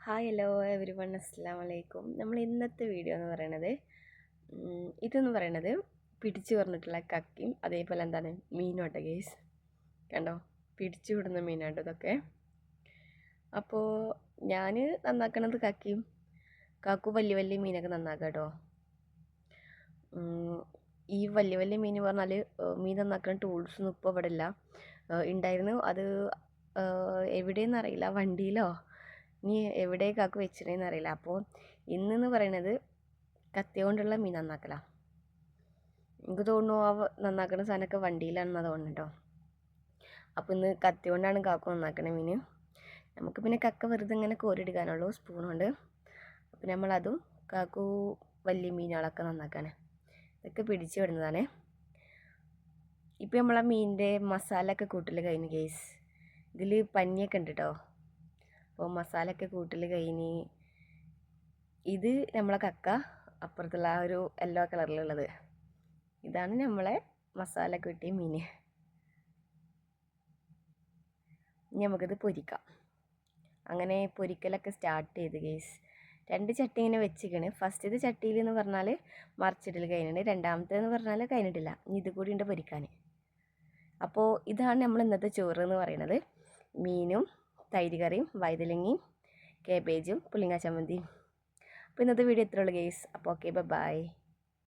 Hi hello every one അസ്സലാമു അലൈക്കും. നമ്മൾ ഇന്നത്തെ വീഡിയോ എന്ന് പറയണത് ഇതെന്ന് പറയണത് പിടിച്ചു പറഞ്ഞിട്ടുള്ള കക്കിയും അതേപോലെ എന്താണ് മീനോട്ടെ ഗേസ് കണ്ടോ, പിടിച്ചു വിടുന്ന മീനാട്ടോ ഇതൊക്കെ. അപ്പോൾ ഞാൻ നന്നാക്കണത് കക്കിയും, കാക്കു വലിയ വലിയ മീനൊക്കെ നന്നാക്കാം കേട്ടോ. ഈ വലിയ വലിയ മീൻ പറഞ്ഞാൽ മീൻ നന്നാക്കുന്ന ടൂൾസൊന്നും ഇപ്പോൾ ഇവിടെ ഇല്ല. ഉണ്ടായിരുന്നു, അത് എവിടെയെന്ന് അറിയില്ല, വണ്ടിയിലോ ഇനി എവിടേക്കാക്ക് വെച്ചിട്ടേന്ന് അറിയില്ല. അപ്പോൾ ഇന്നെന്ന് പറയണത് കത്തി കൊണ്ടുള്ള മീൻ നന്നാക്കലാണ്. എനിക്ക് തോന്നുന്നു ആ നന്നാക്കുന്ന സാധനമൊക്കെ വണ്ടിയിലാണെന്നാണ് തോന്നുന്നു കേട്ടോ. അപ്പോൾ ഇന്ന് കത്തി കൊണ്ടാണ് കാക്കു നന്നാക്കണ മീൻ. നമുക്ക് പിന്നെ കക്ക വെറുതെ ഇങ്ങനെ കോരിയെടുക്കാനുള്ളൂ സ്പൂൺ കൊണ്ട്. അപ്പോൾ നമ്മളതും കാക്കു വലിയ മീനുകളൊക്കെ നന്നാക്കാണ്. ഇതൊക്കെ പിടിച്ച് വിടുന്നതാണ്. ഇപ്പോൾ നമ്മളെ മീനിൻ്റെ മസാല ഒക്കെ കൂട്ടൽ കഴിഞ്ഞ് ഗേസ്. ഇതിൽ പഞ്ഞിയൊക്കെ ഉണ്ട് കേട്ടോ. അപ്പോൾ മസാലയൊക്കെ കൂട്ടൽ കഴിഞ്ഞ് ഇത് നമ്മളെ കക്ക, അപ്പുറത്തുള്ള ആ ഒരു യെല്ലോ കളറിലുള്ളത് ഇതാണ് നമ്മളെ മസാല കൂട്ടിയ മീൻ. ഇനി നമുക്കിത് പൊരിക്കാം. അങ്ങനെ പൊരിക്കലൊക്കെ സ്റ്റാർട്ട് ചെയ്ത് ഗേസ്. 2 ചട്ടി ഇങ്ങനെ വെച്ചിക്കണ്. ഫസ്റ്റത്തെ ചട്ടിയിൽ എന്ന് പറഞ്ഞാൽ മറിച്ചിടൽ കഴിഞ്ഞിട്ടുണ്ട്, രണ്ടാമത്തേന്ന് പറഞ്ഞാൽ കഴിഞ്ഞിട്ടില്ല. ഇനി ഇത് കൂടി ഉണ്ട് പൊരിക്കാൻ. അപ്പോൾ ഇതാണ് നമ്മൾ ഇന്നത്തെ ചോറ് എന്ന് പറയുന്നത്. മീനും തൈര് കറിയും വഴുതലങ്ങയും കേബേജും പുളിങ്ങ ചമ്മന്തിയും. അപ്പോൾ ഇന്നത്തെ വീഡിയോ ഇത്രയുള്ളൂ ഗേസ്. അപ്പോൾ ഓക്കെ, ബൈ.